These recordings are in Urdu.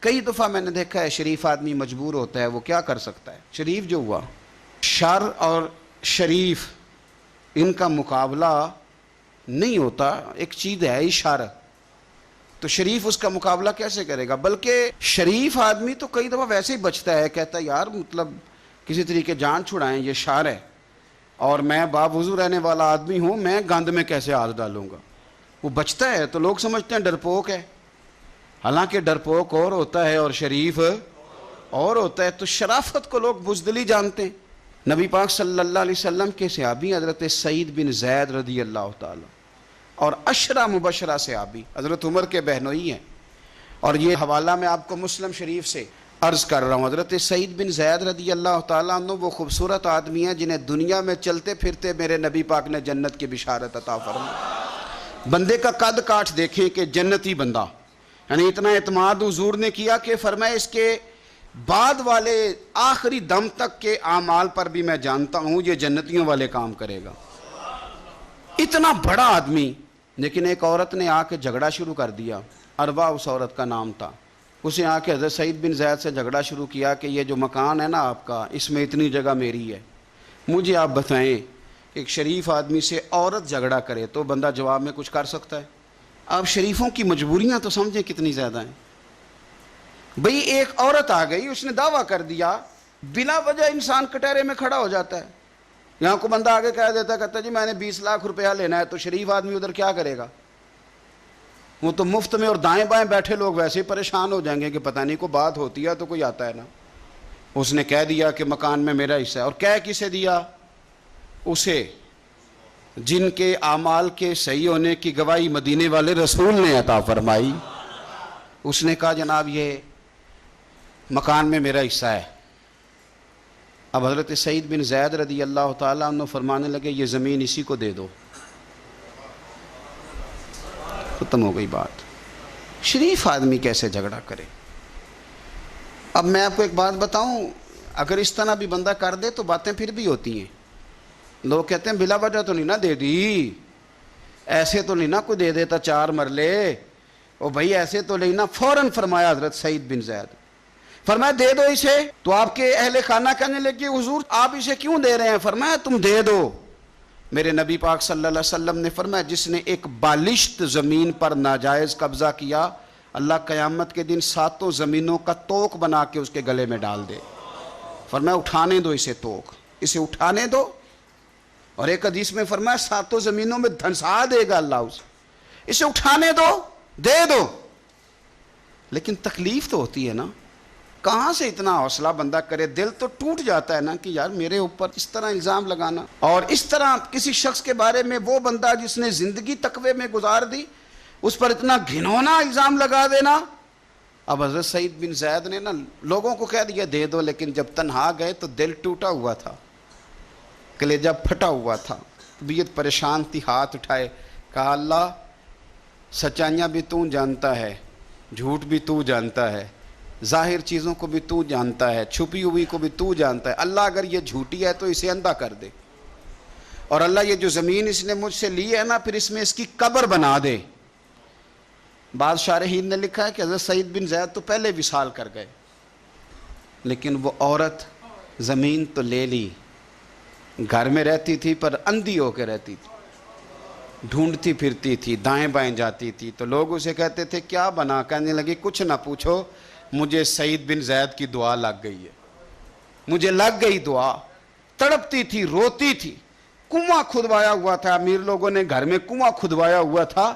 کئی دفعہ میں نے دیکھا ہے شریف آدمی مجبور ہوتا ہے، وہ کیا کر سکتا ہے؟ شریف جو ہوا، شر اور شریف ان کا مقابلہ نہیں ہوتا، ایک چیز ہے ہی شر، تو شریف اس کا مقابلہ کیسے کرے گا؟ بلکہ شریف آدمی تو کئی دفعہ ویسے ہی بچتا ہے، کہتا ہے یار مطلب کسی طریقے جان چھڑائیں، یہ شر ہے اور میں باوضو رہنے والا آدمی ہوں، میں گند میں کیسے ہاتھ ڈالوں گا؟ وہ بچتا ہے تو لوگ سمجھتے ہیں ڈرپوک ہے، حالانکہ ڈرپوک اور ہوتا ہے اور شریف اور ہوتا ہے۔ تو شرافت کو لوگ بزدلی جانتے ہیں۔ نبی پاک صلی اللہ علیہ وسلم کے صحابی حضرت سعید بن زید رضی اللہ تعالی اور عشرہ مبشرہ صحابی حضرت عمر کے بہنوئی ہیں، اور یہ حوالہ میں آپ کو مسلم شریف سے عرض کر رہا ہوں۔ حضرت سعید بن زید رضی اللہ تعالیٰ عنہ وہ خوبصورت آدمی ہیں جنہیں دنیا میں چلتے پھرتے میرے نبی پاک نے جنت کی بشارت عطا فرمائی۔ بندے کا قد کاٹ دیکھیں کہ جنتی بندہ، یعنی اتنا اعتماد حضور نے کیا کہ فرمایا اس کے بعد والے آخری دم تک کے اعمال پر بھی میں جانتا ہوں یہ جنتیوں والے کام کرے گا۔ اتنا بڑا آدمی، لیکن ایک عورت نے آ کے جھگڑا شروع کر دیا، اروا اس عورت کا نام تھا۔ اسے آ کے حضرت سعید بن زید سے جھگڑا شروع کیا کہ یہ جو مکان ہے نا آپ کا، اس میں اتنی جگہ میری ہے، مجھے آپ بتائیں ایک شریف آدمی سے عورت جھگڑا کرے تو بندہ جواب میں کچھ کر سکتا ہے؟ آپ شریفوں کی مجبوریاں تو سمجھیں کتنی زیادہ ہیں۔ بھئی ایک عورت آ گئی، اس نے دعویٰ کر دیا، بلا وجہ انسان کٹہرے میں کھڑا ہو جاتا ہے۔ یہاں کو بندہ آگے کہہ دیتا، کہتا جی میں نے 20 لاکھ روپیہ لینا ہے، تو شریف آدمی ادھر کیا کرے گا؟ وہ تو مفت میں، اور دائیں بائیں بیٹھے لوگ ویسے ہی پریشان ہو جائیں گے کہ پتہ نہیں کوئی بات ہوتی ہے تو کوئی آتا ہے نا۔ اس نے کہہ دیا کہ مکان میں میرا حصہ ہے، اور کہہ کسے دیا؟ اسے جن کے اعمال کے صحیح ہونے کی گواہی مدینے والے رسول نے عطا فرمائی۔ اس نے کہا جناب یہ مکان میں میرا حصہ ہے۔ اب حضرت سعید بن زید رضی اللہ تعالیٰ عنہ فرمانے لگے یہ زمین اسی کو دے دو، ختم ہو گئی بات۔ شریف آدمی کیسے جھگڑا کرے؟ اب میں آپ کو ایک بات بتاؤں، اگر اس طرح بھی بندہ کر دے تو باتیں پھر بھی ہوتی ہیں۔ لوگ کہتے ہیں بلا وجہ تو نہیں نا دے دی، ایسے تو نہیں نا کوئی دے دیتا 4 مرلے، او بھائی ایسے تو نہیں نا۔ فوراً فرمایا حضرت سعید بن زید، فرمایا دے دو اسے۔ تو آپ کے اہل خانہ کہنے لگے حضور آپ اسے کیوں دے رہے ہیں؟ فرمایا تم دے دو۔ میرے نبی پاک صلی اللہ علیہ وسلم نے فرمایا جس نے ایک بالشت زمین پر ناجائز قبضہ کیا، اللہ قیامت کے دن 7 زمینوں کا توق بنا کے اس کے گلے میں ڈال دے۔ فرمایا اٹھانے دو اسے، توق اسے اٹھانے دو۔ اور ایک حدیث میں فرمایا 7 زمینوں میں دھنسا دے گا اللہ اسے اٹھانے دو، دے دو۔ لیکن تکلیف تو ہوتی ہے نا، کہاں سے اتنا حوصلہ بندہ کرے؟ دل تو ٹوٹ جاتا ہے نا کہ یار میرے اوپر اس طرح الزام لگانا، اور اس طرح کسی شخص کے بارے میں، وہ بندہ جس نے زندگی تقوی میں گزار دی، اس پر اتنا گھنونا الزام لگا دینا۔ اب حضرت سعید بن زید نے نا لوگوں کو کہہ دیا دے دو، لیکن جب تنہا گئے تو دل ٹوٹا ہوا تھا، کلیجہ پھٹا ہوا تھا، طبیعت پریشان تھی، ہاتھ اٹھائے، کہا اللہ سچائیاں بھی تو جانتا ہے، جھوٹ بھی تو جانتا ہے، ظاہر چیزوں کو بھی تو جانتا ہے، چھپی ہوئی کو بھی تو جانتا ہے۔ اللہ اگر یہ جھوٹی ہے تو اسے اندھا کر دے، اور اللہ یہ جو زمین اس نے مجھ سے لی ہے نا، پھر اس میں اس کی قبر بنا دے۔ بعض شارحین نے لکھا ہے کہ حضرت سعید بن زید تو پہلے وصال کر گئے، لیکن وہ عورت زمین تو لے لی، گھر میں رہتی تھی پر اندھی ہو کے رہتی تھی، ڈھونڈتی پھرتی تھی، دائیں بائیں جاتی تھی۔ تو لوگ اسے کہتے تھے کیا بنا؟ کہنے لگی کچھ نہ پوچھو، مجھے سعید بن زید کی دعا لگ گئی ہے، مجھے لگ گئی دعا۔ تڑپتی تھی، روتی تھی، کنواں کھدوایا ہوا تھا، امیر لوگوں نے گھر میں کنواں کھدوایا ہوا تھا،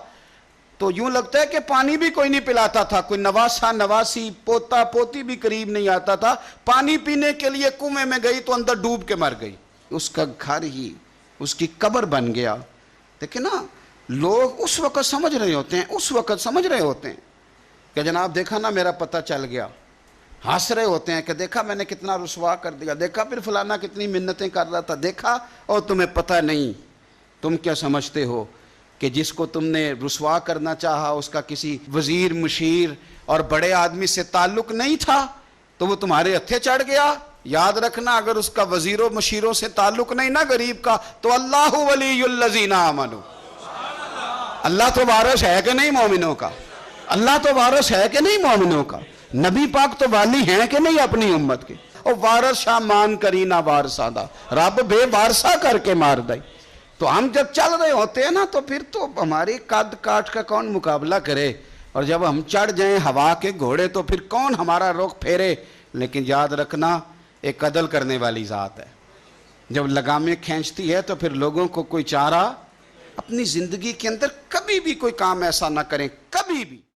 تو یوں لگتا ہے کہ پانی بھی کوئی نہیں پلاتا تھا، کوئی نواسا نواسی پوتا پوتی بھی قریب نہیں آتا تھا۔ پانی پینے کے لیے کنویں میں گئی تو اندر ڈوب کے مر گئی، اس کا گھر ہی اس کی قبر بن گیا۔ دیکھیں نا، لوگ اس وقت سمجھ رہے ہوتے ہیں کہ جناب دیکھا نا میرا پتہ چل گیا، ہنس رہے ہوتے ہیں کہ دیکھا میں نے کتنا رسوا کر دیا، دیکھا پھر فلانا کتنی منتیں کر رہا تھا، دیکھا، اور تمہیں پتہ نہیں۔ تم کیا سمجھتے ہو کہ جس کو تم نے رسوا کرنا چاہا اس کا کسی وزیر مشیر اور بڑے آدمی سے تعلق نہیں تھا تو وہ تمہارے ہتھے چڑھ گیا؟ یاد رکھنا اگر اس کا وزیروں مشیروں سے تعلق نہیں نا غریب کا، تو اللہ ولی الذین آمنوا، اللہ تو وارث ہے کہ نہیں مومنوں کا؟ اللہ تو وارث ہے کہ نہیں مومنوں کا؟ نبی پاک تو والی ہیں کہ نہیں اپنی امت کے؟ اور وارث شاہ مان کری نہ وارثہ دا، رب بے وارثہ کر کے مار دائی۔ تو ہم جب چل رہے ہوتے ہیں نا تو پھر تو ہماری قد کاٹ کا کون مقابلہ کرے، اور جب ہم چڑھ جائیں ہوا کے گھوڑے تو پھر کون ہمارا رخ پھیرے۔ لیکن یاد رکھنا ایک عدل کرنے والی ذات ہے، جب لگامیں کھینچتی ہے تو پھر لوگوں کو کوئی چارہ۔ اپنی زندگی کے اندر کبھی بھی کوئی کام ایسا نہ کریں، کبھی بھی۔